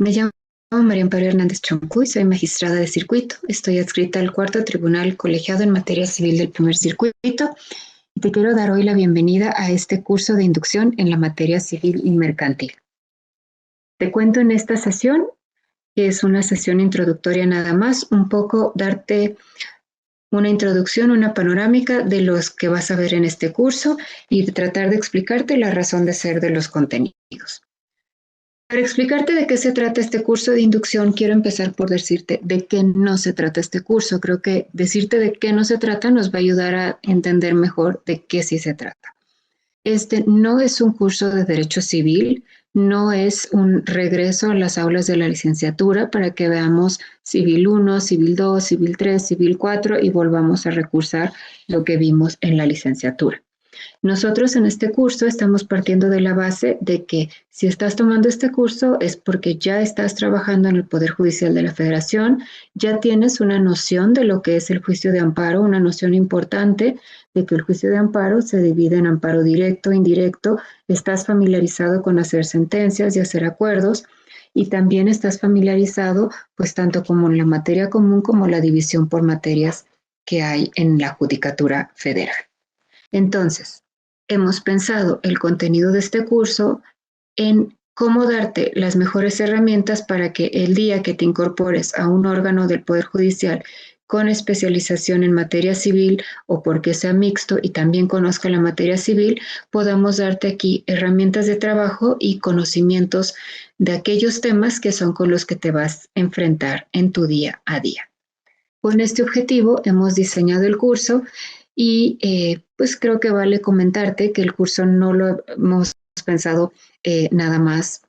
Me llamo María Amparo Hernández Choncuy, soy magistrada de circuito. Estoy adscrita al cuarto tribunal colegiado en materia civil del primer circuito y te quiero dar hoy la bienvenida a este curso de inducción en la materia civil y mercantil. Te cuento en esta sesión, que es una sesión introductoria nada más, un poco darte una introducción, una panorámica de los que vas a ver en este curso y tratar de explicarte la razón de ser de los contenidos. Para explicarte de qué se trata este curso de inducción, quiero empezar por decirte de qué no se trata este curso. Creo que decirte de qué no se trata nos va a ayudar a entender mejor de qué sí se trata. Este no es un curso de derecho civil, no es un regreso a las aulas de la licenciatura para que veamos civil 1, civil 2, civil 3, civil 4 y volvamos a recursar lo que vimos en la licenciatura. Nosotros en este curso estamos partiendo de la base de que si estás tomando este curso es porque ya estás trabajando en el Poder Judicial de la Federación, ya tienes una noción de lo que es el juicio de amparo, una noción importante de que el juicio de amparo se divide en amparo directo, indirecto, estás familiarizado con hacer sentencias y hacer acuerdos y también estás familiarizado pues tanto como en la materia común como la división por materias que hay en la Judicatura Federal. Entonces, hemos pensado el contenido de este curso en cómo darte las mejores herramientas para que el día que te incorpores a un órgano del Poder Judicial con especialización en materia civil o porque sea mixto y también conozca la materia civil, podamos darte aquí herramientas de trabajo y conocimientos de aquellos temas que son con los que te vas a enfrentar en tu día a día. Con este objetivo hemos diseñado el curso y pues creo que vale comentarte que el curso no lo hemos pensado nada más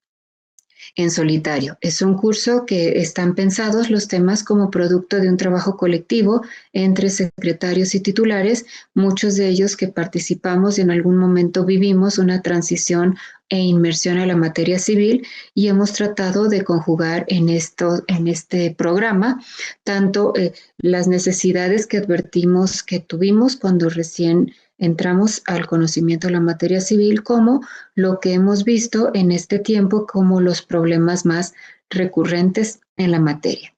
en solitario. Es un curso que están pensados los temas como producto de un trabajo colectivo entre secretarios y titulares, muchos de ellos que participamos y en algún momento vivimos una transición e inmersión a la materia civil y hemos tratado de conjugar en este programa tanto las necesidades que advertimos que tuvimos cuando recién entramos al conocimiento de la materia civil como lo que hemos visto en este tiempo como los problemas más recurrentes en la materia.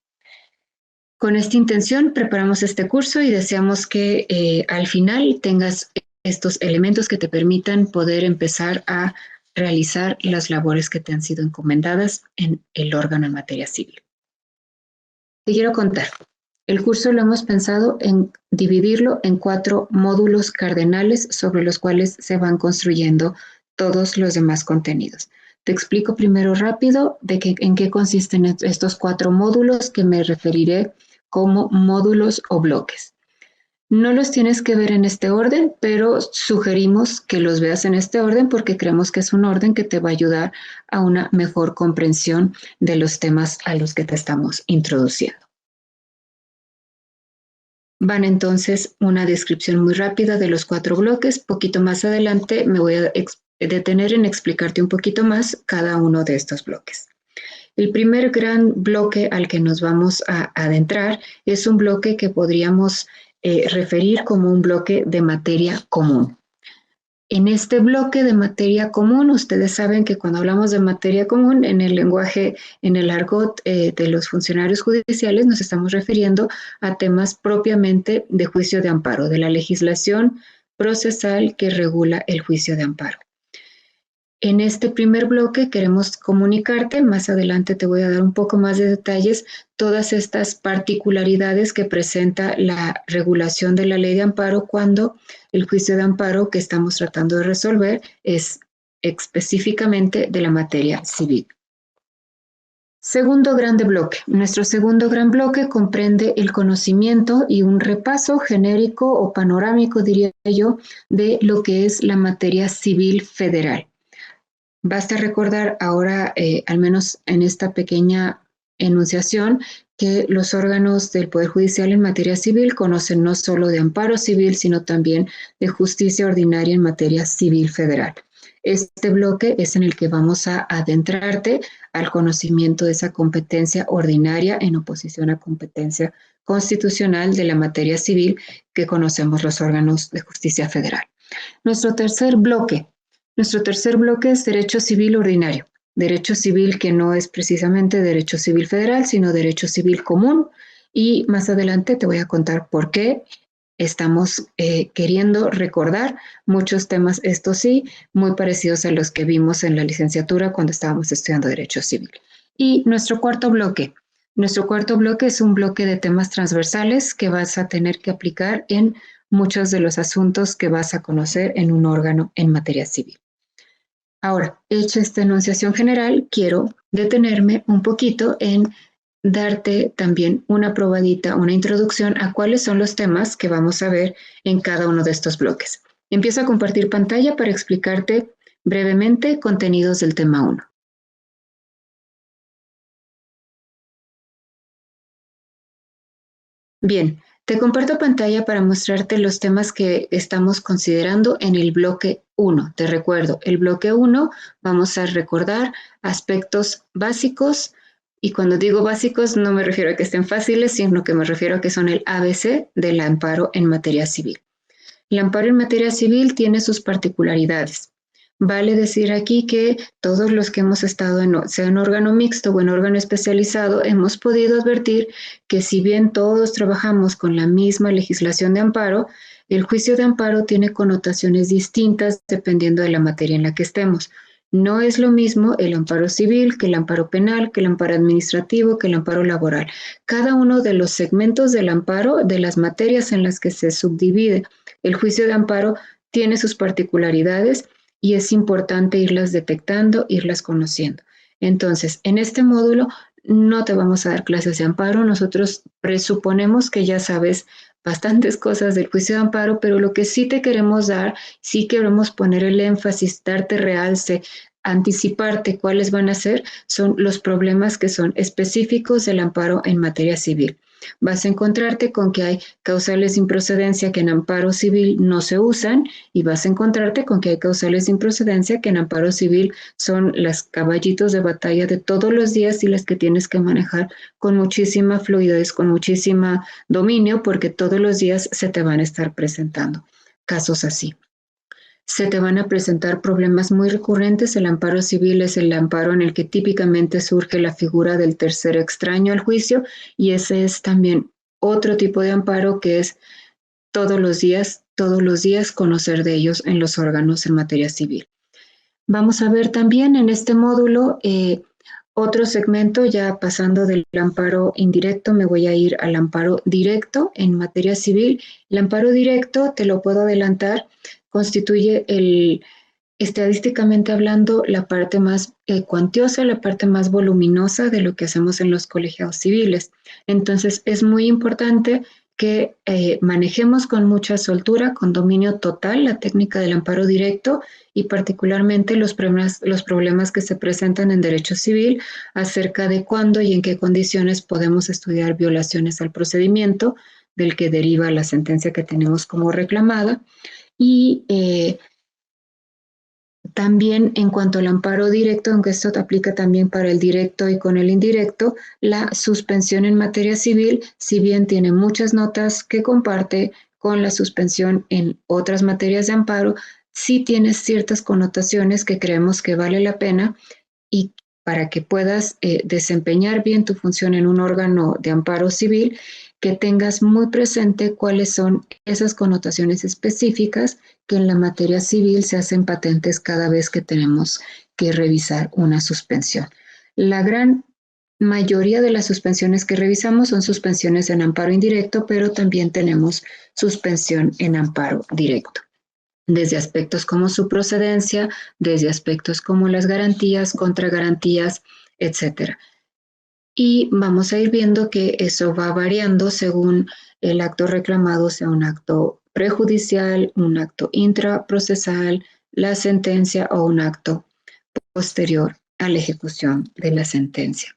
Con esta intención preparamos este curso y deseamos que al final tengas estos elementos que te permitan poder empezar a realizar las labores que te han sido encomendadas en el órgano en materia civil. Te quiero contar. El curso lo hemos pensado en dividirlo en 4 módulos cardenales sobre los cuales se van construyendo todos los demás contenidos. Te explico primero rápido en qué consisten estos 4 módulos que me referiré como módulos o bloques. No los tienes que ver en este orden, pero sugerimos que los veas en este orden porque creemos que es un orden que te va a ayudar a una mejor comprensión de los temas a los que te estamos introduciendo. Van entonces una descripción muy rápida de los 4 bloques. Poquito más adelante me voy a detener en explicarte un poquito más cada uno de estos bloques. El primer gran bloque al que nos vamos a adentrar es un bloque que podríamos referir como un bloque de materia común. En este bloque de materia común, ustedes saben que cuando hablamos de materia común, en el lenguaje, en el argot de los funcionarios judiciales, nos estamos refiriendo a temas propiamente de juicio de amparo, de la legislación procesal que regula el juicio de amparo. En este primer bloque queremos comunicarte, más adelante te voy a dar un poco más de detalles, todas estas particularidades que presenta la regulación de la ley de amparo cuando el juicio de amparo que estamos tratando de resolver es específicamente de la materia civil. Segundo grande bloque. Nuestro segundo gran bloque comprende el conocimiento y un repaso genérico o panorámico, diría yo, de lo que es la materia civil federal. Basta recordar ahora, al menos en esta pequeña enunciación, que los órganos del Poder Judicial en materia civil conocen no solo de amparo civil, sino también de justicia ordinaria en materia civil federal. Este bloque es en el que vamos a adentrarte al conocimiento de esa competencia ordinaria en oposición a competencia constitucional de la materia civil que conocemos los órganos de justicia federal. Nuestro tercer bloque es derecho civil ordinario. derecho civil que no es precisamente derecho civil federal, sino derecho civil común. Y más adelante te voy a contar por qué estamos queriendo recordar muchos temas, estos sí, muy parecidos a los que vimos en la licenciatura cuando estábamos estudiando derecho civil. Y nuestro cuarto bloque. Nuestro cuarto bloque es un bloque de temas transversales que vas a tener que aplicar en muchos de los asuntos que vas a conocer en un órgano en materia civil. Ahora, hecha esta enunciación general, quiero detenerme un poquito en darte también una probadita, una introducción a cuáles son los temas que vamos a ver en cada uno de estos bloques. Empiezo a compartir pantalla para explicarte brevemente contenidos del tema 1. Bien, te comparto pantalla para mostrarte los temas que estamos considerando en el bloque 1. Te recuerdo, el bloque 1 vamos a recordar aspectos básicos, y cuando digo básicos no me refiero a que estén fáciles, sino que me refiero a que son el ABC del amparo en materia civil. El amparo en materia civil tiene sus particularidades. Vale decir aquí que todos los que hemos estado sea en órgano mixto o en órgano especializado, hemos podido advertir que si bien todos trabajamos con la misma legislación de amparo, el juicio de amparo tiene connotaciones distintas dependiendo de la materia en la que estemos. No es lo mismo el amparo civil que el amparo penal, que el amparo administrativo, que el amparo laboral. Cada uno de los segmentos del amparo, de las materias en las que se subdivide el juicio de amparo, tiene sus particularidades y es importante irlas detectando, irlas conociendo. Entonces, en este módulo no te vamos a dar clases de amparo. Nosotros presuponemos que ya sabes bastantes cosas del juicio de amparo, pero lo que sí te queremos dar, sí queremos poner el énfasis, darte realce, anticiparte cuáles van a ser, son los problemas que son específicos del amparo en materia civil. Vas a encontrarte con que hay causales de improcedencia que en amparo civil no se usan, y vas a encontrarte con que hay causales de improcedencia que en amparo civil son las caballitos de batalla de todos los días y las que tienes que manejar con muchísima fluidez, con muchísima dominio, porque todos los días se te van a estar presentando casos así. Se te van a presentar problemas muy recurrentes. El amparo civil es el amparo en el que típicamente surge la figura del tercero extraño al juicio, y ese es también otro tipo de amparo que es todos los días conocer de ellos en los órganos en materia civil. Vamos a ver también en este módulo otro segmento, ya pasando del amparo indirecto, me voy a ir al amparo directo en materia civil. El amparo directo, te lo puedo adelantar, constituye estadísticamente hablando la parte más cuantiosa, la parte más voluminosa de lo que hacemos en los colegiados civiles. Entonces es muy importante que manejemos con mucha soltura, con dominio total, la técnica del amparo directo, y particularmente los problemas que se presentan en derecho civil acerca de cuándo y en qué condiciones podemos estudiar violaciones al procedimiento del que deriva la sentencia que tenemos como reclamada. Y también en cuanto al amparo directo, aunque esto aplica también para el directo y con el indirecto, la suspensión en materia civil, si bien tiene muchas notas que comparte con la suspensión en otras materias de amparo, sí tiene ciertas connotaciones que creemos que vale la pena, y para que puedas desempeñar bien tu función en un órgano de amparo civil, que tengas muy presente cuáles son esas connotaciones específicas que en la materia civil se hacen patentes cada vez que tenemos que revisar una suspensión. La gran mayoría de las suspensiones que revisamos son suspensiones en amparo indirecto, pero también tenemos suspensión en amparo directo, desde aspectos como su procedencia, desde aspectos como las garantías, contragarantías, etcétera. Y vamos a ir viendo que eso va variando según el acto reclamado sea un acto prejudicial, un acto intraprocesal, la sentencia o un acto posterior a la ejecución de la sentencia.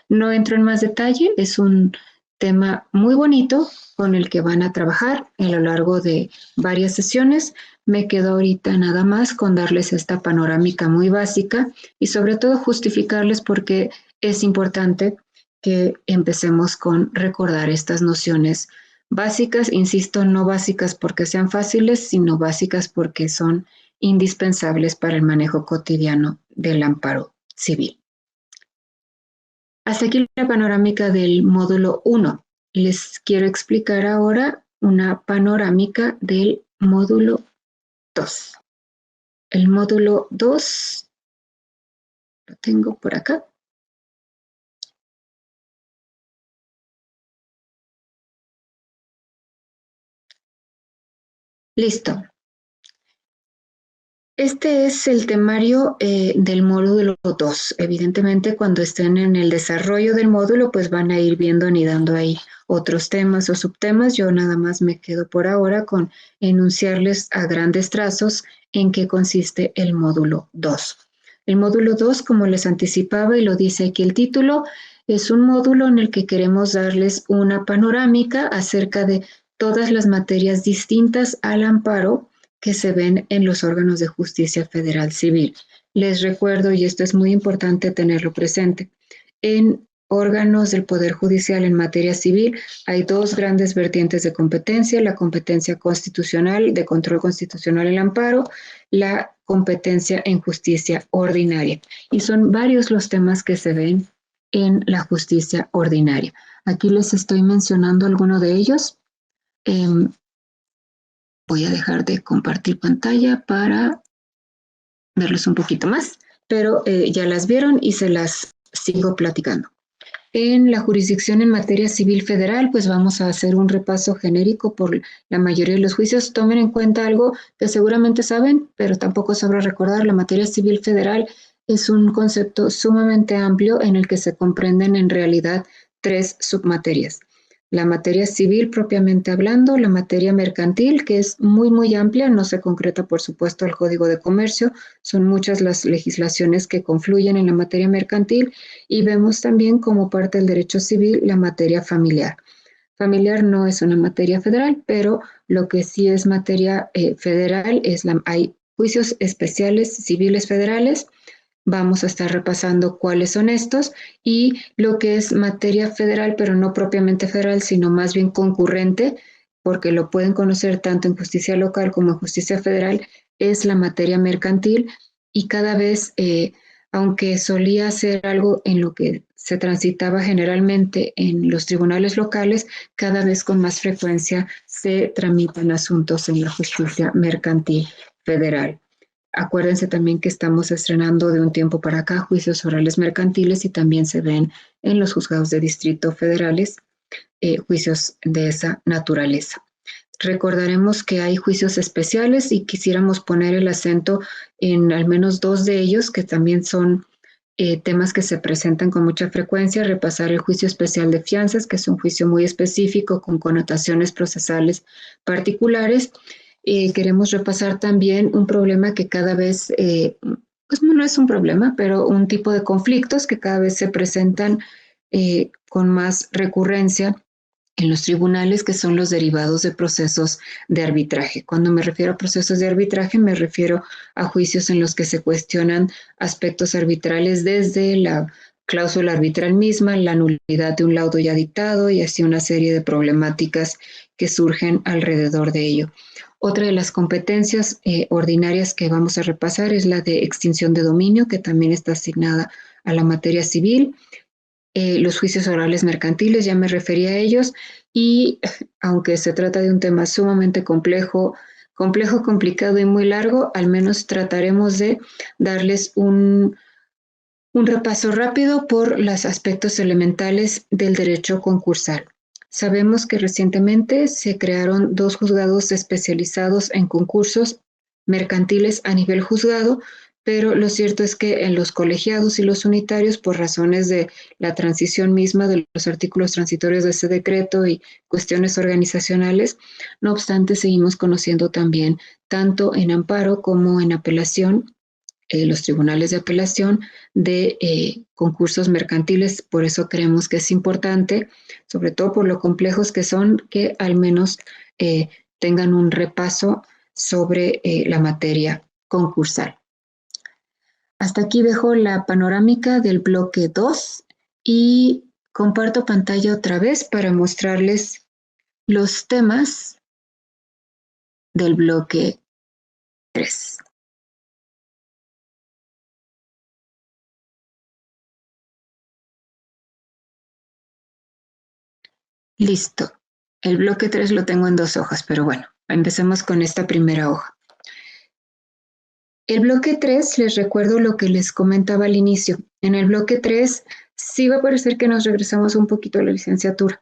No entro en más detalle, es un tema muy bonito con el que van a trabajar a lo largo de varias sesiones. Me quedo ahorita nada más con darles esta panorámica muy básica y sobre todo justificarles por qué es importante que empecemos con recordar estas nociones básicas, insisto, no básicas porque sean fáciles, sino básicas porque son indispensables para el manejo cotidiano del amparo civil. Hasta aquí la panorámica del módulo 1. Les quiero explicar ahora una panorámica del módulo 2. El módulo 2 lo tengo por acá. Listo. Este es el temario del módulo 2. Evidentemente, cuando estén en el desarrollo del módulo, pues van a ir viendo, anidando ahí otros temas o subtemas. Yo nada más me quedo por ahora con enunciarles a grandes trazos en qué consiste el módulo 2. El módulo 2, como les anticipaba y lo dice aquí el título, es un módulo en el que queremos darles una panorámica acerca de todas las materias distintas al amparo que se ven en los órganos de justicia federal civil. Les recuerdo, y esto es muy importante tenerlo presente, en órganos del Poder Judicial en materia civil hay dos grandes vertientes de competencia, la competencia constitucional, de control constitucional el amparo, la competencia en justicia ordinaria. Y son varios los temas que se ven en la justicia ordinaria. Aquí les estoy mencionando alguno de ellos. Voy a dejar de compartir pantalla para verlos un poquito más, pero ya las vieron y se las sigo platicando. En la jurisdicción en materia civil federal, pues vamos a hacer un repaso genérico por la mayoría de los juicios. Tomen en cuenta algo que seguramente saben, pero tampoco sobra recordar. La materia civil federal es un concepto sumamente amplio en el que se comprenden en realidad tres submaterias. La materia civil propiamente hablando, la materia mercantil, que es muy amplia, no se concreta por supuesto el Código de Comercio, son muchas las legislaciones que confluyen en la materia mercantil, y vemos también como parte del derecho civil la materia familiar. Familiar no es una materia federal, pero lo que sí es materia federal es hay juicios especiales civiles federales. Vamos a estar repasando cuáles son estos y lo que es materia federal, pero no propiamente federal, sino más bien concurrente, porque lo pueden conocer tanto en justicia local como en justicia federal, es la materia mercantil y cada vez, aunque solía ser algo en lo que se transitaba generalmente en los tribunales locales, cada vez con más frecuencia se tramitan asuntos en la justicia mercantil federal. Acuérdense también que estamos estrenando de un tiempo para acá juicios orales mercantiles y también se ven en los juzgados de distrito federales juicios de esa naturaleza. Recordaremos que hay juicios especiales y quisiéramos poner el acento en al menos dos de ellos, que también son temas que se presentan con mucha frecuencia. Repasar el juicio especial de fianzas, que es un juicio muy específico con connotaciones procesales particulares. Queremos repasar también un problema que cada vez, pues no es un problema, pero un tipo de conflictos que cada vez se presentan con más recurrencia en los tribunales, que son los derivados de procesos de arbitraje. Cuando me refiero a procesos de arbitraje, me refiero a juicios en los que se cuestionan aspectos arbitrales desde la cláusula arbitral misma, la nulidad de un laudo ya dictado y así una serie de problemáticas que surgen alrededor de ello. Otra de las competencias ordinarias que vamos a repasar es la de extinción de dominio, que también está asignada a la materia civil. Los juicios orales mercantiles, ya me refería a ellos, y aunque se trata de un tema sumamente complejo, complicado y muy largo, al menos trataremos de darles un repaso rápido por los aspectos elementales del derecho concursal. Sabemos que recientemente se crearon dos juzgados especializados en concursos mercantiles a nivel juzgado, pero lo cierto es que en los colegiados y los unitarios, por razones de la transición misma de los artículos transitorios de ese decreto y cuestiones organizacionales, no obstante, seguimos conociendo también, tanto en amparo como en apelación, los tribunales de apelación de concursos mercantiles. Por eso creemos que es importante, sobre todo por lo complejos que son, que al menos tengan un repaso sobre la materia concursal. Hasta aquí dejo la panorámica del bloque 2 y comparto pantalla otra vez para mostrarles los temas del bloque 3. Listo. El bloque 3 lo tengo en 2 hojas, pero bueno, empecemos con esta primera hoja. El bloque 3, les recuerdo lo que les comentaba al inicio. En el bloque 3 sí va a parecer que nos regresamos un poquito a la licenciatura.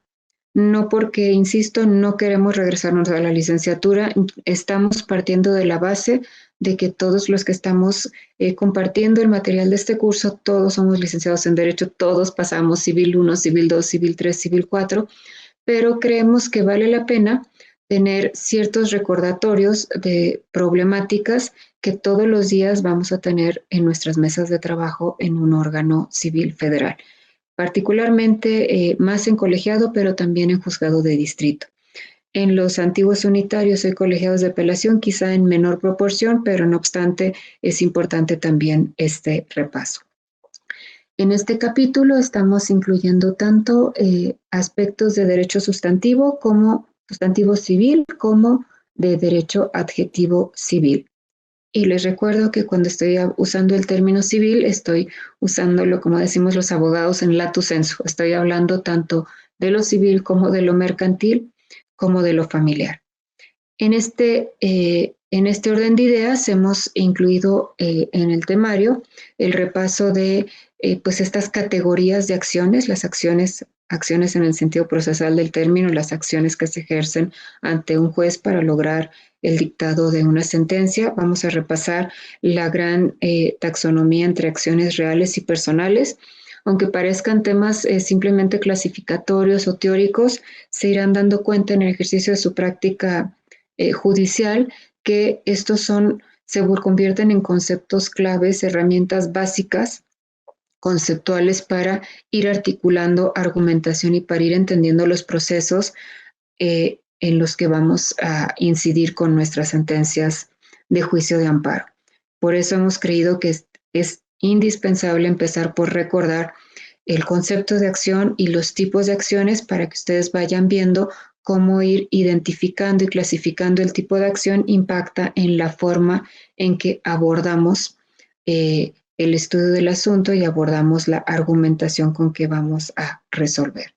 No porque, insisto, no queremos regresarnos a la licenciatura, estamos partiendo de la base de que todos los que estamos compartiendo el material de este curso, todos somos licenciados en Derecho, todos pasamos Civil 1, Civil 2, Civil 3, Civil 4, pero creemos que vale la pena tener ciertos recordatorios de problemáticas que todos los días vamos a tener en nuestras mesas de trabajo en un órgano civil federal, particularmente más en colegiado, pero también en juzgado de distrito. En los antiguos unitarios y colegiados de apelación, quizá en menor proporción, pero no obstante es importante también este repaso. En este capítulo estamos incluyendo tanto aspectos de derecho sustantivo como sustantivo civil, como de derecho adjetivo civil. Y les recuerdo que cuando estoy usando el término civil, estoy usándolo, como decimos los abogados, en lato sensu. Estoy hablando tanto de lo civil como de lo mercantil, como de lo familiar. En este orden de ideas hemos incluido en el temario el repaso de pues estas categorías de acciones, las acciones en el sentido procesal del término, las acciones que se ejercen ante un juez para lograr el dictado de una sentencia. Vamos a repasar la gran taxonomía entre acciones reales y personales. Aunque parezcan temas simplemente clasificatorios o teóricos, se irán dando cuenta en el ejercicio de su práctica judicial que estos se convierten en conceptos claves, herramientas básicas, conceptuales para ir articulando argumentación y para ir entendiendo los procesos en los que vamos a incidir con nuestras sentencias de juicio de amparo. Por eso hemos creído que es indispensable empezar por recordar el concepto de acción y los tipos de acciones para que ustedes vayan viendo cómo ir identificando y clasificando el tipo de acción impacta en la forma en que abordamos el estudio del asunto y abordamos la argumentación con que vamos a resolver.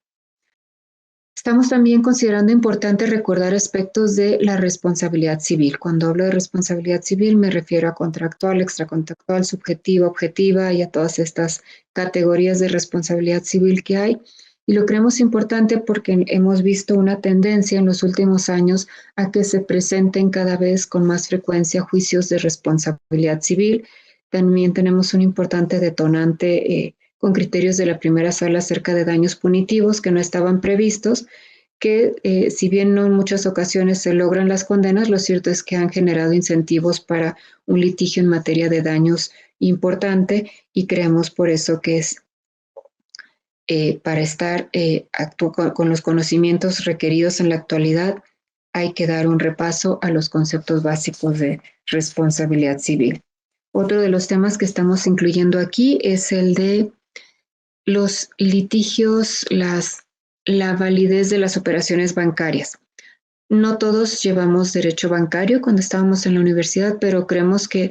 Estamos también considerando importante recordar aspectos de la responsabilidad civil. Cuando hablo de responsabilidad civil me refiero a contractual, extracontractual, subjetiva, objetiva y a todas estas categorías de responsabilidad civil que hay. Y lo creemos importante porque hemos visto una tendencia en los últimos años a que se presenten cada vez con más frecuencia juicios de responsabilidad civil. También tenemos un importante detonante con criterios de la primera sala acerca de daños punitivos que no estaban previstos, que si bien no en muchas ocasiones se logran las condenas, lo cierto es que han generado incentivos para un litigio en materia de daños importante y creemos por eso que es para estar con los conocimientos requeridos en la actualidad, hay que dar un repaso a los conceptos básicos de responsabilidad civil. Otro de los temas que estamos incluyendo aquí es el de los litigios, la validez de las operaciones bancarias. No todos llevamos derecho bancario cuando estábamos en la universidad, pero creemos que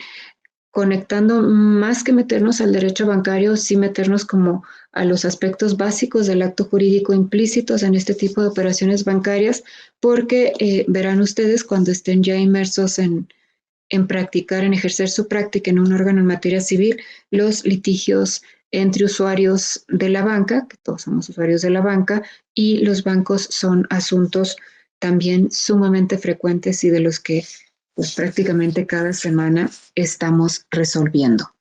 conectando más que meternos al derecho bancario, sí meternos como a los aspectos básicos del acto jurídico implícitos en este tipo de operaciones bancarias, porque verán ustedes cuando estén ya inmersos en practicar, en ejercer su práctica en un órgano en materia civil, los litigios entre usuarios de la banca, que todos somos usuarios de la banca, y los bancos son asuntos también sumamente frecuentes y de los que pues prácticamente cada semana estamos resolviendo.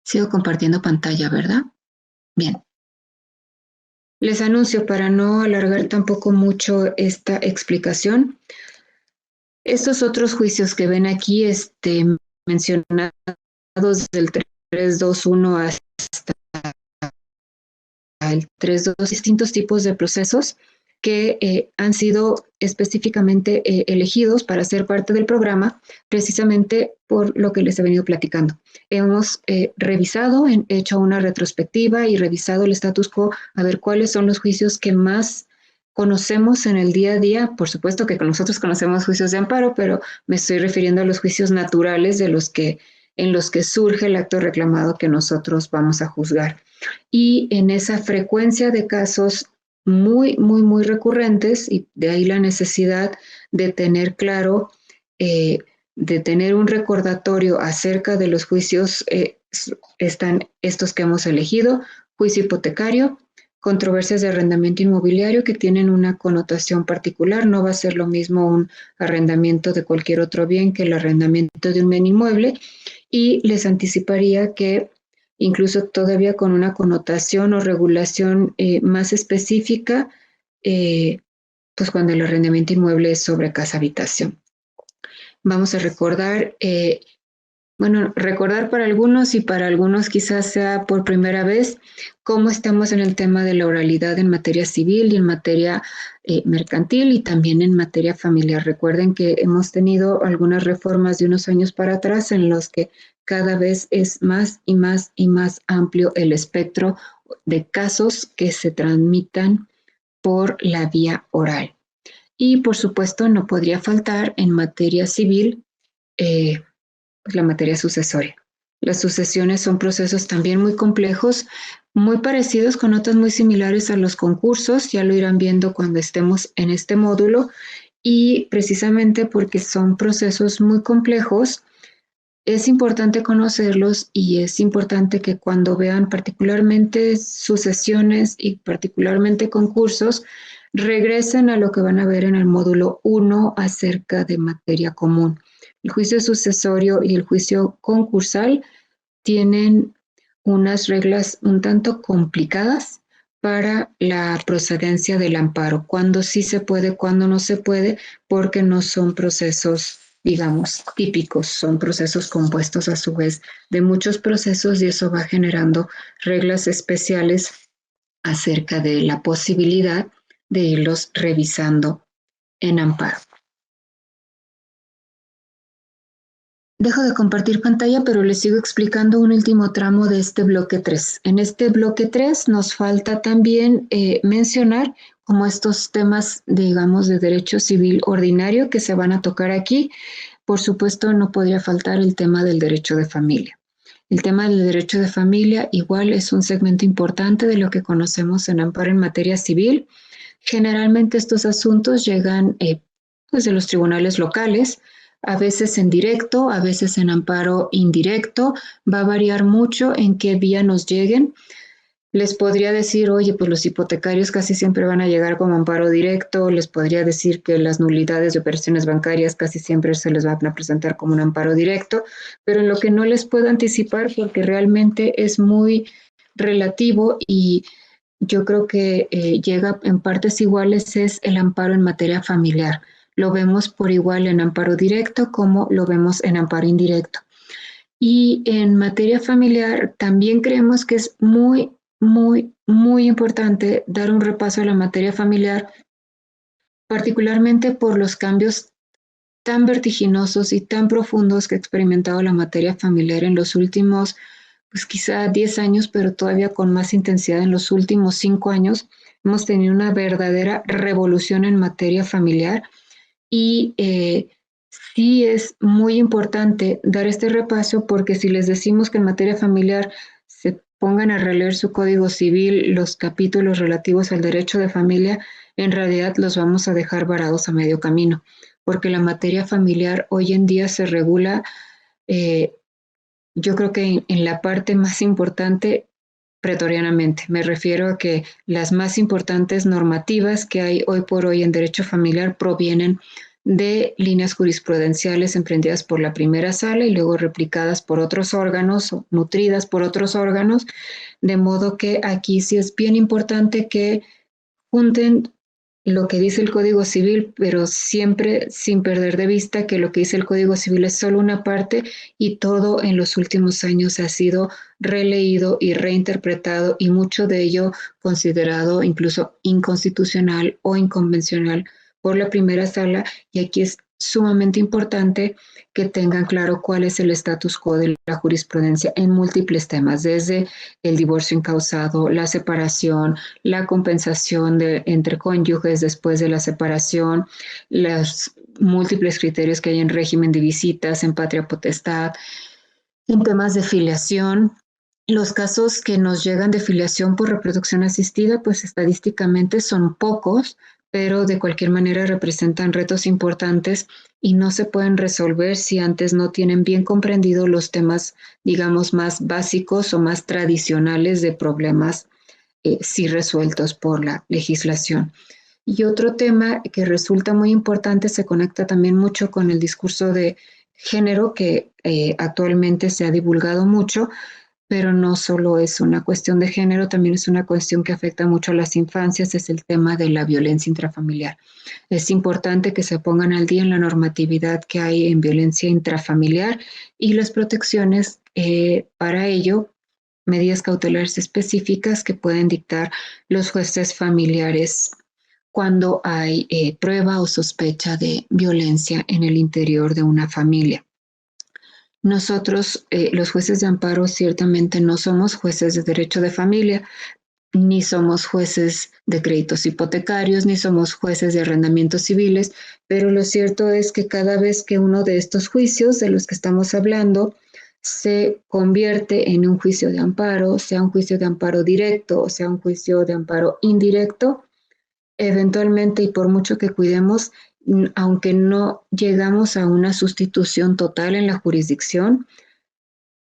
Sigo compartiendo pantalla, ¿verdad? Bien. Les anuncio, para no alargar tampoco mucho esta explicación, estos otros juicios que ven aquí mencionados del 321 hasta el 32, distintos tipos de procesos que han sido específicamente elegidos para ser parte del programa, precisamente por lo que les he venido platicando. Hemos revisado, hecho una retrospectiva y revisado el status quo a ver cuáles son los juicios que más conocemos en el día a día. Por supuesto que nosotros conocemos juicios de amparo, pero me estoy refiriendo a los juicios naturales en los que surge el acto reclamado que nosotros vamos a juzgar. Y en esa frecuencia de casos muy recurrentes, y de ahí la necesidad de tener claro, de tener un recordatorio acerca de los juicios. Están estos que hemos elegido: juicio hipotecario, controversias de arrendamiento inmobiliario, que tienen una connotación particular. No va a ser lo mismo un arrendamiento de cualquier otro bien que el arrendamiento de un bien inmueble, y les anticiparía que incluso todavía con una connotación o regulación más específica, pues cuando el arrendamiento inmueble es sobre casa habitación. Vamos a recordar, recordar para algunos, y para algunos quizás sea por primera vez, cómo estamos en el tema de la oralidad en materia civil y en materia mercantil, y también en materia familiar. Recuerden que hemos tenido algunas reformas de unos años para atrás en los que cada vez es más y más y más amplio el espectro de casos que se transmitan por la vía oral. Y por supuesto no podría faltar en materia civil la materia sucesoria. Las sucesiones son procesos también muy complejos, muy parecidos, con notas muy similares a los concursos. Ya lo irán viendo cuando estemos en este módulo, y precisamente porque son procesos muy complejos, es importante conocerlos, y es importante que cuando vean particularmente sucesiones y particularmente concursos, regresen a lo que van a ver en el módulo 1 acerca de materia común. El juicio sucesorio y el juicio concursal tienen unas reglas un tanto complicadas para la procedencia del amparo, cuándo sí se puede, cuándo no se puede, porque no son procesos, digamos, típicos, son procesos compuestos a su vez de muchos procesos, y eso va generando reglas especiales acerca de la posibilidad de irlos revisando en amparo. Dejo de compartir pantalla, pero les sigo explicando un último tramo de este bloque 3. En este bloque 3 nos falta también mencionar como estos temas, digamos, de derecho civil ordinario que se van a tocar aquí. Por supuesto, no podría faltar el tema del derecho de familia. El tema del derecho de familia igual es un segmento importante de lo que conocemos en amparo en materia civil. Generalmente estos asuntos llegan pues de los tribunales locales, a veces en directo, a veces en amparo indirecto. Va a variar mucho en qué vía nos lleguen. Les podría decir, oye, pues los hipotecarios casi siempre van a llegar como amparo directo. Les podría decir que las nulidades de operaciones bancarias casi siempre se les van a presentar como un amparo directo, pero en lo que no les puedo anticipar, porque realmente es muy relativo, y yo creo que llega en partes iguales, es el amparo en materia familiar. Lo vemos por igual en amparo directo como lo vemos en amparo indirecto. Y en materia familiar también creemos que es muy importante dar un repaso a la materia familiar, particularmente por los cambios tan vertiginosos y tan profundos que ha experimentado la materia familiar en los últimos, pues quizá 10 años, pero todavía con más intensidad en los últimos 5 años. Hemos tenido una verdadera revolución en materia familiar, y sí es muy importante dar este repaso, porque si les decimos que en materia familiar se pongan a releer su Código Civil, los capítulos relativos al derecho de familia, en realidad los vamos a dejar varados a medio camino, porque la materia familiar hoy en día se regula, yo creo que en la parte más importante, pretorianamente. Me refiero a que las más importantes normativas que hay hoy por hoy en derecho familiar provienen de líneas jurisprudenciales emprendidas por la primera sala y luego replicadas por otros órganos o nutridas por otros órganos, de modo que aquí sí es bien importante que junten lo que dice el Código Civil, pero siempre sin perder de vista que lo que dice el Código Civil es solo una parte, y todo en los últimos años ha sido releído y reinterpretado, y mucho de ello considerado incluso inconstitucional o inconvencional por la primera sala. Y aquí es sumamente importante que tengan claro cuál es el status quo de la jurisprudencia en múltiples temas, desde el divorcio incausado, la separación, la compensación entre cónyuges después de la separación, los múltiples criterios que hay en régimen de visitas, en patria potestad, en temas de filiación, Los casos que nos llegan de filiación por reproducción asistida, pues estadísticamente son pocos, pero de cualquier manera representan retos importantes y no se pueden resolver si antes no tienen bien comprendido los temas, digamos, más básicos o más tradicionales de problemas sí resueltos por la legislación. Y otro tema que resulta muy importante se conecta también mucho con el discurso de género que actualmente se ha divulgado mucho, pero no solo es una cuestión de género, también es una cuestión que afecta mucho a las infancias, es el tema de la violencia intrafamiliar. Es importante que se pongan al día en la normatividad que hay en violencia intrafamiliar y las protecciones para ello, medidas cautelares específicas que pueden dictar los jueces familiares cuando hay prueba o sospecha de violencia en el interior de una familia. Nosotros, los jueces de amparo, ciertamente no somos jueces de derecho de familia, ni somos jueces de créditos hipotecarios, ni somos jueces de arrendamientos civiles, pero lo cierto es que cada vez que uno de estos juicios de los que estamos hablando se convierte en un juicio de amparo, sea un juicio de amparo directo o sea un juicio de amparo indirecto, eventualmente y por mucho que cuidemos, aunque no llegamos a una sustitución total en la jurisdicción,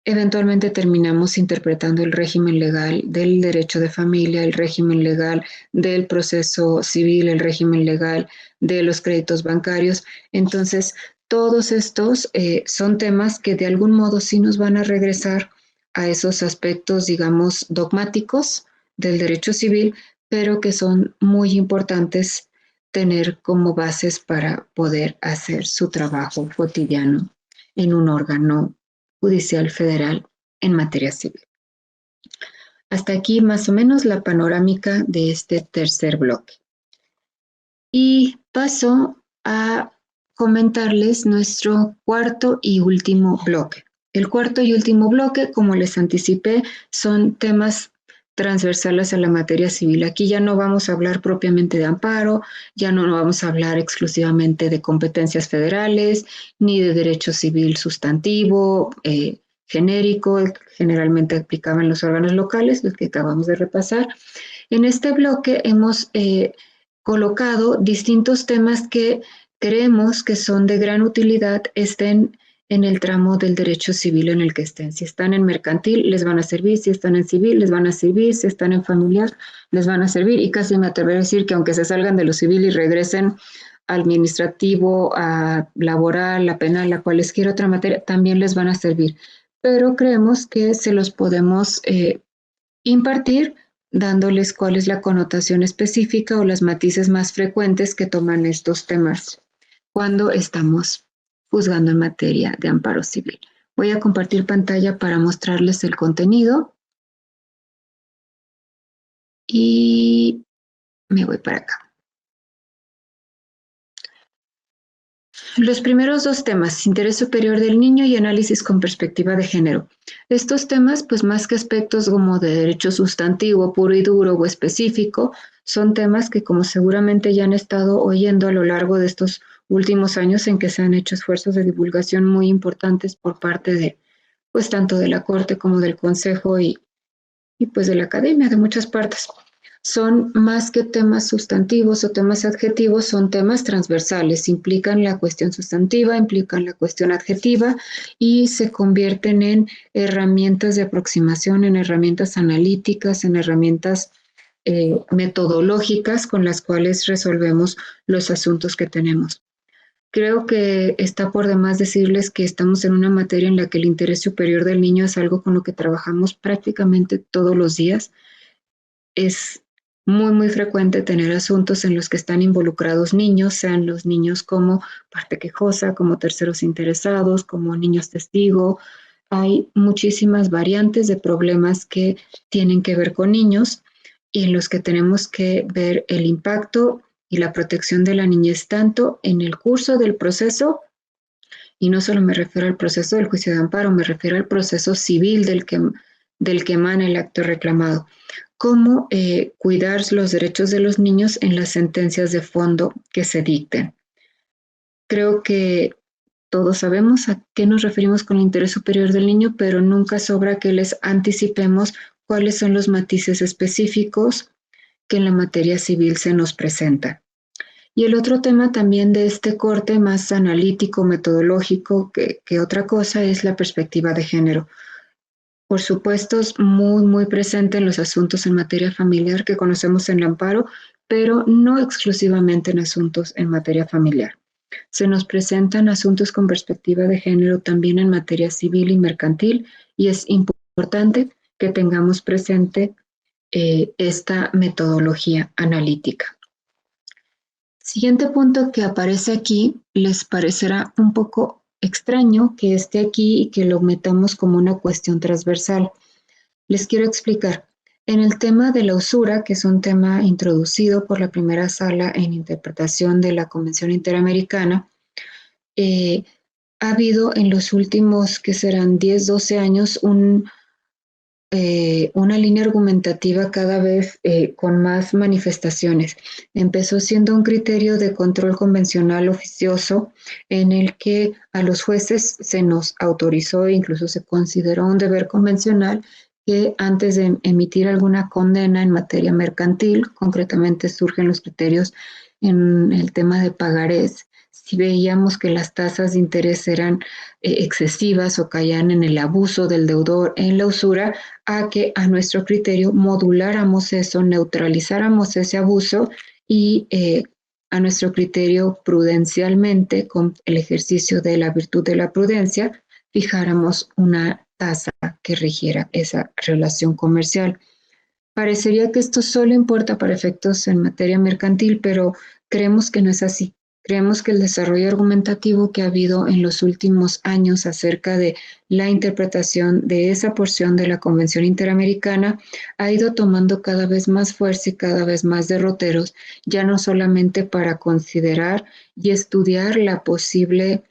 eventualmente terminamos interpretando el régimen legal del derecho de familia, el régimen legal del proceso civil, el régimen legal de los créditos bancarios. Entonces, todos estos son temas que de algún modo sí nos van a regresar a esos aspectos, digamos, dogmáticos del derecho civil, pero que son muy importantes tener como bases para poder hacer su trabajo cotidiano en un órgano judicial federal en materia civil. Hasta aquí más o menos la panorámica de este tercer bloque. Y paso a comentarles nuestro cuarto y último bloque. El cuarto y último bloque, como les anticipé, son temas transversales a la materia civil. Aquí ya no vamos a hablar propiamente de amparo, ya no vamos a hablar exclusivamente de competencias federales, ni de derecho civil sustantivo, genérico, generalmente aplicado en los órganos locales, los que acabamos de repasar. En este bloque hemos colocado distintos temas que creemos que son de gran utilidad, estén en el tramo del derecho civil en el que estén. Si están en mercantil, les van a servir; si están en civil, les van a servir; si están en familiar, les van a servir. Y casi me atrevería a decir que aunque se salgan de lo civil y regresen al administrativo, a laboral, a penal, a cualesquier otra materia, también les van a servir. Pero creemos que se los podemos impartir dándoles cuál es la connotación específica o los matices más frecuentes que toman estos temas cuando estamos juzgando en materia de amparo civil. Voy a compartir pantalla para mostrarles el contenido y me voy para acá. Los primeros dos temas, interés superior del niño y análisis con perspectiva de género. Estos temas, pues más que aspectos como de derecho sustantivo, puro y duro o específico, son temas que, como seguramente ya han estado oyendo a lo largo de estos últimos años en que se han hecho esfuerzos de divulgación muy importantes por parte de, pues tanto de la Corte como del Consejo y pues de la academia, de muchas partes. Son más que temas sustantivos o temas adjetivos, son temas transversales, implican la cuestión sustantiva, implican la cuestión adjetiva y se convierten en herramientas de aproximación, en herramientas analíticas, en herramientas metodológicas con las cuales resolvemos los asuntos que tenemos. Creo que está por demás decirles que estamos en una materia en la que el interés superior del niño es algo con lo que trabajamos prácticamente todos los días. Es muy frecuente tener asuntos en los que están involucrados niños, sean los niños como parte quejosa, como terceros interesados, como niños testigo. Hay muchísimas variantes de problemas que tienen que ver con niños y en los que tenemos que ver el impacto y la protección de la niñez tanto en el curso del proceso, y no solo me refiero al proceso del juicio de amparo, me refiero al proceso civil del que emana el acto reclamado, como cuidar los derechos de los niños en las sentencias de fondo que se dicten. Creo que Todos sabemos a qué nos referimos con el interés superior del niño, pero nunca sobra que les anticipemos cuáles son los matices específicos que en la materia civil se nos presentan. Y el otro tema también de este corte más analítico, metodológico que otra cosa es la perspectiva de género. Por supuesto, es muy presente en los asuntos en materia familiar que conocemos en el amparo, pero no exclusivamente en asuntos en materia familiar. Se nos presentan asuntos con perspectiva de género también en materia civil y mercantil, y es importante que tengamos presente esta metodología analítica. Siguiente punto que aparece aquí, les parecerá un poco extraño que esté aquí y que lo metamos como una cuestión transversal. Les quiero explicar. En el tema de la usura, que es un tema introducido por la primera sala en interpretación de la Convención Interamericana, ha habido en los últimos, que serán 10, 12 años, una línea argumentativa cada vez con más manifestaciones. Empezó siendo un criterio de control convencional oficioso en el que a los jueces se nos autorizó e incluso se consideró un deber convencional que antes de emitir alguna condena en materia mercantil, concretamente surgen los criterios en el tema de pagarés, si veíamos que las tasas de interés eran excesivas o caían en el abuso del deudor en la usura, a que a nuestro criterio moduláramos eso, neutralizáramos ese abuso y a nuestro criterio prudencialmente, con el ejercicio de la virtud de la prudencia, fijáramos una tasa que rigiera esa relación comercial. Parecería que esto solo importa para efectos en materia mercantil, pero creemos que no es así. Creemos que el desarrollo argumentativo que ha habido en los últimos años acerca de la interpretación de esa porción de la Convención Interamericana ha ido tomando cada vez más fuerza y cada vez más derroteros, ya no solamente para considerar y estudiar la posible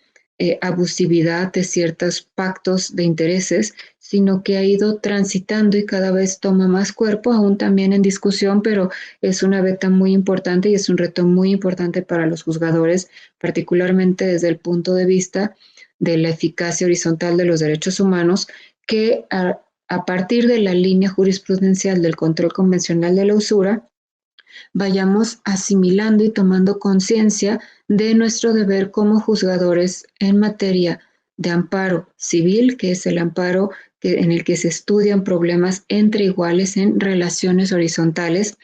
abusividad de ciertos pactos de intereses, sino que ha ido transitando y cada vez toma más cuerpo, aún también en discusión, pero es una beta muy importante y es un reto muy importante para los juzgadores, particularmente desde el punto de vista de la eficacia horizontal de los derechos humanos, que a partir de la línea jurisprudencial del control convencional de la usura, vayamos asimilando y tomando conciencia de nuestro deber como juzgadores en materia de amparo civil, que es el amparo en el que se estudian problemas entre iguales en relaciones horizontales,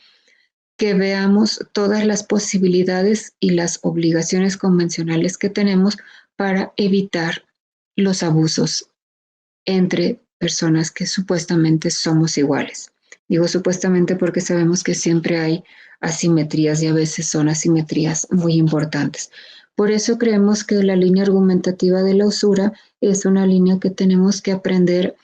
que veamos todas las posibilidades y las obligaciones convencionales que tenemos para evitar los abusos entre personas que supuestamente somos iguales. Digo supuestamente porque sabemos que siempre hay asimetrías y a veces son asimetrías muy importantes. Por eso creemos que la línea argumentativa de la usura es una línea que tenemos que aprender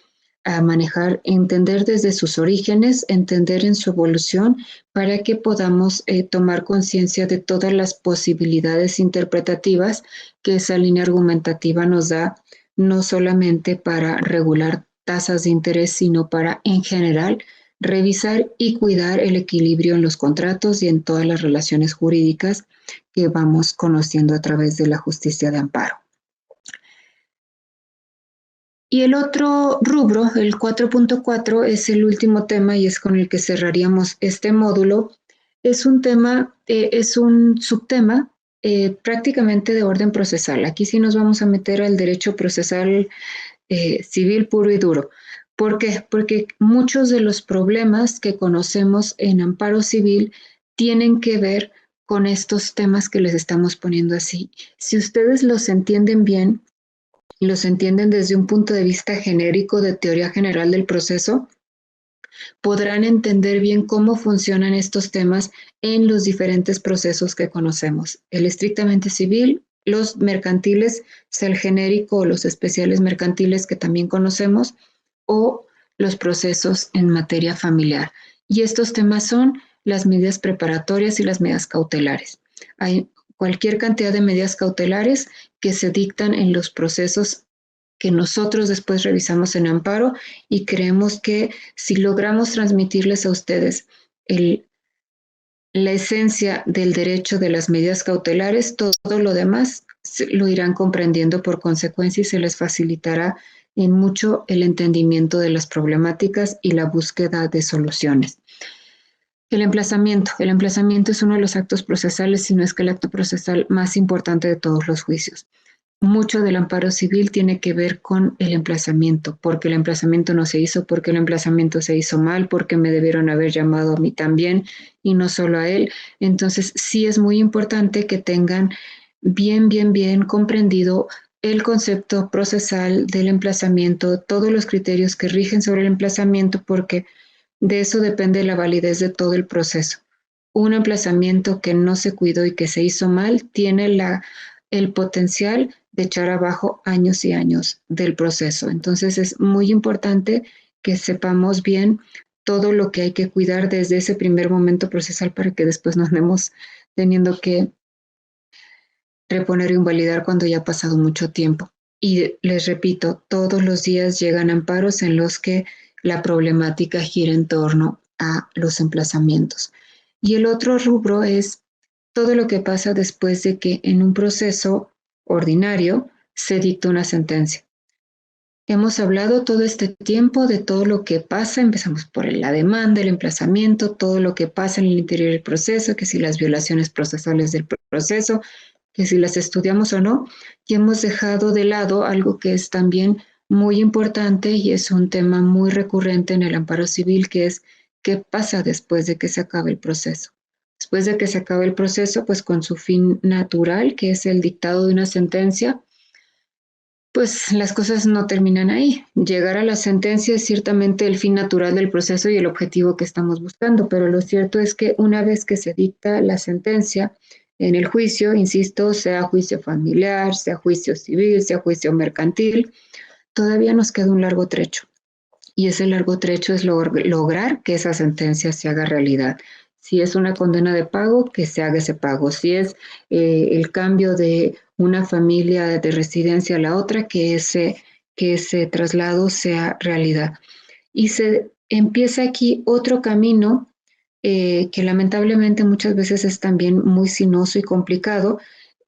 a manejar, entender desde sus orígenes, entender en su evolución, para que podamos tomar conciencia de todas las posibilidades interpretativas que esa línea argumentativa nos da, no solamente para regular tasas de interés, sino para, en general, revisar y cuidar el equilibrio en los contratos y en todas las relaciones jurídicas que vamos conociendo a través de la justicia de amparo. Y el otro rubro, el 4.4, es el último tema y es con el que cerraríamos este módulo. Es un tema, es un subtema prácticamente de orden procesal. Aquí sí nos vamos a meter al derecho procesal civil puro y duro. ¿Por qué? Porque muchos de los problemas que conocemos en amparo civil tienen que ver con estos temas que les estamos poniendo así. Si ustedes los entienden bien, y los entienden desde un punto de vista genérico de teoría general del proceso, podrán entender bien cómo funcionan estos temas en los diferentes procesos que conocemos. El estrictamente civil, los mercantiles, sea el genérico o los especiales mercantiles que también conocemos, o los procesos en materia familiar. Y estos temas son las medidas preparatorias y las medidas cautelares. Hay cualquier cantidad de medidas cautelares que se dictan en los procesos que nosotros después revisamos en amparo y creemos que si logramos transmitirles a ustedes la esencia del derecho de las medidas cautelares, todo lo demás lo irán comprendiendo por consecuencia y se les facilitará en mucho el entendimiento de las problemáticas y la búsqueda de soluciones. El emplazamiento es uno de los actos procesales, si no es que el acto procesal más importante de todos los juicios. Mucho del amparo civil tiene que ver con el emplazamiento, porque el emplazamiento no se hizo, porque el emplazamiento se hizo mal, porque me debieron haber llamado a mí también y no solo a él. Entonces, sí es muy importante que tengan bien comprendido el concepto procesal del emplazamiento, todos los criterios que rigen sobre el emplazamiento, porque de eso depende la validez de todo el proceso. Un emplazamiento que no se cuidó y que se hizo mal tiene el potencial de echar abajo años y años del proceso. Entonces es muy importante que sepamos bien todo lo que hay que cuidar desde ese primer momento procesal para que después no andemos teniendo que reponer o invalidar cuando ya ha pasado mucho tiempo. Y les repito, todos los días llegan amparos en los que la problemática gira en torno a los emplazamientos. Y el otro rubro es todo lo que pasa después de que en un proceso ordinario se dicta una sentencia. Hemos hablado todo este tiempo de todo lo que pasa, empezamos por la demanda, el emplazamiento, todo lo que pasa en el interior del proceso, que si las violaciones procesales del proceso, que si las estudiamos o no, y hemos dejado de lado algo que es también muy importante y es un tema muy recurrente en el amparo civil, que es qué pasa después de que se acabe el proceso. Después de que se acabe el proceso, pues con su fin natural, que es el dictado de una sentencia, pues las cosas no terminan ahí. Llegar a la sentencia es ciertamente el fin natural del proceso y el objetivo que estamos buscando, pero lo cierto es que una vez que se dicta la sentencia en el juicio, insisto, sea juicio familiar, sea juicio civil, sea juicio mercantil, todavía nos queda un largo trecho. Y ese largo trecho es lograr que esa sentencia se haga realidad. Si es una condena de pago, que se haga ese pago. Si es el cambio de una familia de residencia a la otra, que ese traslado sea realidad. Y se empieza aquí otro camino que lamentablemente muchas veces es también muy sinuoso y complicado,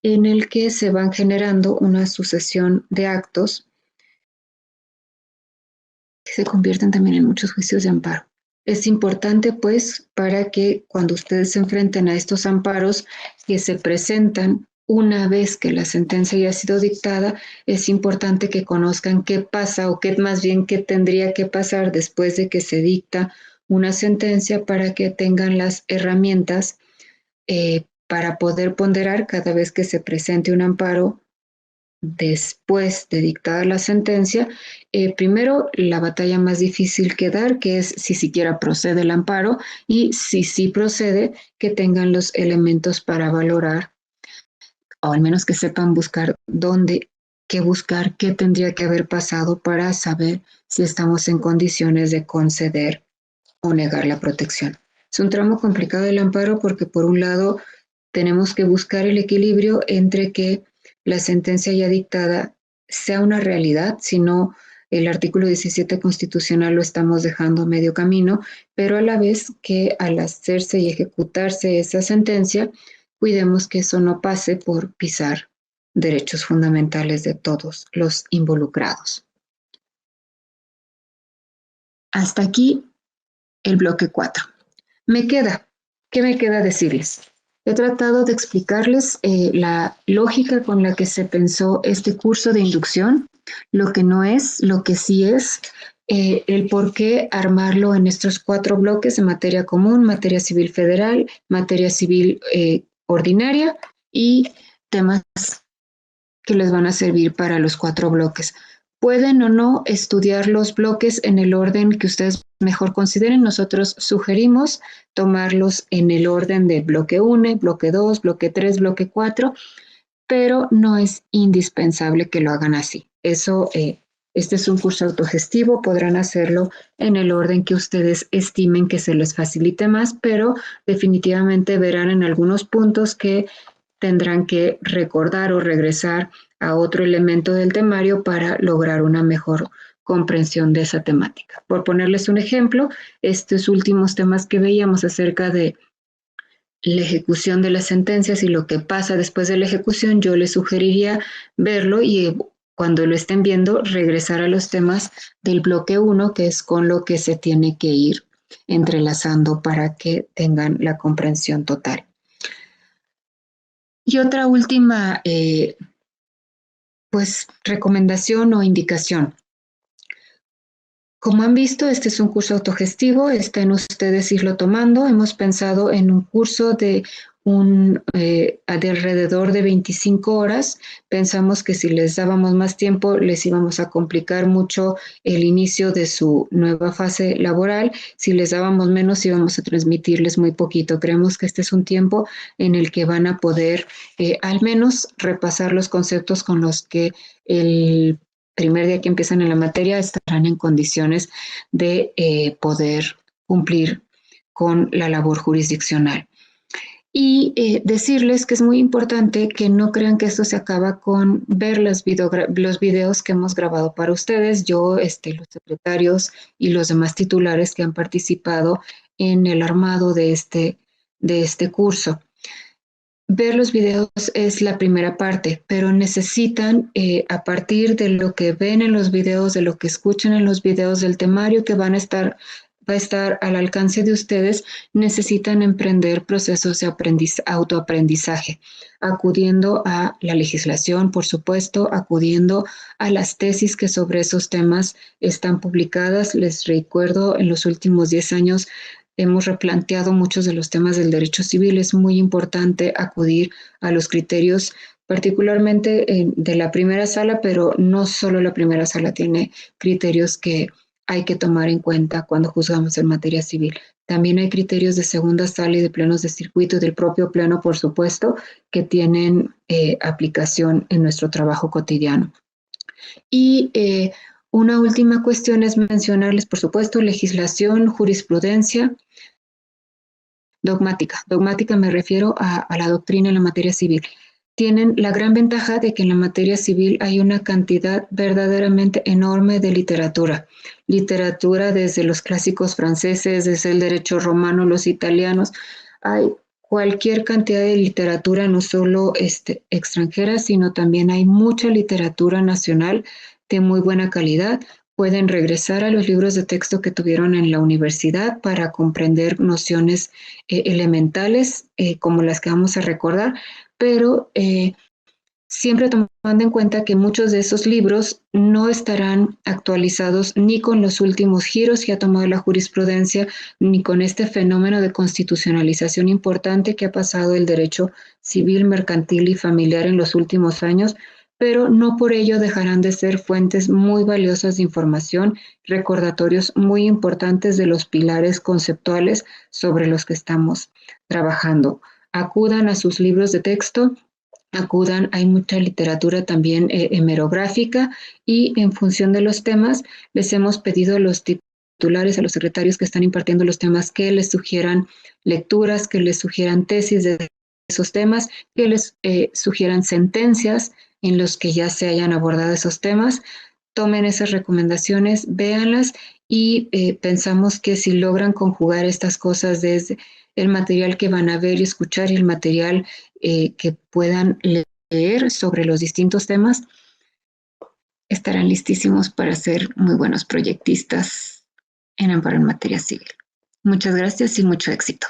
en el que se van generando una sucesión de actos que se convierten también en muchos juicios de amparo. Es importante, pues, para que cuando ustedes se enfrenten a estos amparos que se presentan una vez que la sentencia ya ha sido dictada, es importante que conozcan qué pasa o qué más bien qué tendría que pasar después de que se dicta una sentencia para que tengan las herramientas para poder ponderar cada vez que se presente un amparo después de dictada la sentencia, primero la batalla más difícil que dar, que es si siquiera procede el amparo y si sí procede, que tengan los elementos para valorar, o al menos que sepan buscar dónde, qué buscar, qué tendría que haber pasado para saber si estamos en condiciones de conceder o negar la protección. Es un tramo complicado el amparo porque por un lado tenemos que buscar el equilibrio entre que la sentencia ya dictada sea una realidad, si no el artículo 17 constitucional lo estamos dejando a medio camino, pero a la vez que al hacerse y ejecutarse esa sentencia, cuidemos que eso no pase por pisar derechos fundamentales de todos los involucrados. Hasta aquí el bloque 4. ¿Qué me queda decirles? He tratado de explicarles la lógica con la que se pensó este curso de inducción, lo que no es, lo que sí es, el por qué armarlo en estos 4 bloques de materia común, materia civil federal, materia civil ordinaria y temas que les van a servir para los 4 bloques. Pueden o no estudiar los bloques en el orden que ustedes mejor consideren. Nosotros sugerimos tomarlos en el orden de bloque 1, bloque 2, bloque 3, bloque 4, pero no es indispensable que lo hagan así. Este es un curso autogestivo, podrán hacerlo en el orden que ustedes estimen que se les facilite más, pero definitivamente verán en algunos puntos que tendrán que recordar o regresar a otro elemento del temario para lograr una mejor comprensión de esa temática. Por ponerles un ejemplo, estos últimos temas que veíamos acerca de la ejecución de las sentencias y lo que pasa después de la ejecución, yo les sugeriría verlo y cuando lo estén viendo, regresar a los temas del bloque 1, que es con lo que se tiene que ir entrelazando para que tengan la comprensión total. Y otra última, pues, recomendación o indicación. Como han visto, este es un curso autogestivo, está en ustedes irlo tomando. Hemos pensado en un curso de alrededor de 25 horas. Pensamos que si les dábamos más tiempo, les íbamos a complicar mucho el inicio de su nueva fase laboral. Si les dábamos menos, íbamos a transmitirles muy poquito. Creemos que este es un tiempo en el que van a poder al menos repasar los conceptos con los que el primer día que empiezan en la materia estarán en condiciones de poder cumplir con la labor jurisdiccional. Y decirles que es muy importante que no crean que esto se acaba con ver los videos que hemos grabado para ustedes. Yo, los secretarios y los demás titulares que han participado en el armado de este curso. Ver los videos es la primera parte, pero necesitan, a partir de lo que ven en los videos, de lo que escuchan en los videos, del temario que va a estar al alcance de ustedes, necesitan emprender procesos de autoaprendizaje, acudiendo a la legislación, por supuesto, acudiendo a las tesis que sobre esos temas están publicadas. Les recuerdo, en los últimos 10 años, hemos replanteado muchos de los temas del derecho civil. Es muy importante acudir a los criterios, particularmente de la primera sala, pero no solo la primera sala tiene criterios que hay que tomar en cuenta cuando juzgamos en materia civil. También hay criterios de segunda sala y de plenos de circuito y del propio pleno, por supuesto, que tienen aplicación en nuestro trabajo cotidiano. Y una última cuestión es mencionarles, por supuesto, legislación, jurisprudencia, dogmática. Dogmática me refiero a la doctrina en la materia civil. Tienen la gran ventaja de que en la materia civil hay una cantidad verdaderamente enorme de literatura. Literatura desde los clásicos franceses, desde el derecho romano, los italianos. Hay cualquier cantidad de literatura, no solo extranjera, sino también hay mucha literatura nacional de muy buena calidad. Pueden regresar a los libros de texto que tuvieron en la universidad para comprender nociones elementales como las que vamos a recordar, pero siempre tomando en cuenta que muchos de esos libros no estarán actualizados ni con los últimos giros que ha tomado la jurisprudencia, ni con este fenómeno de constitucionalización importante que ha pasado el derecho civil, mercantil y familiar en los últimos años, pero no por ello dejarán de ser fuentes muy valiosas de información, recordatorios muy importantes de los pilares conceptuales sobre los que estamos trabajando. Acudan a sus libros de texto, hay mucha literatura también hemerográfica y en función de los temas les hemos pedido a los titulares, a los secretarios que están impartiendo los temas, que les sugieran lecturas, que les sugieran tesis de esos temas, que les sugieran sentencias en los que ya se hayan abordado esos temas. Tomen esas recomendaciones, véanlas y pensamos que si logran conjugar estas cosas desde el material que van a ver y escuchar y el material que puedan leer sobre los distintos temas, estarán listísimos para ser muy buenos proyectistas en amparo en materia civil. Muchas gracias y mucho éxito.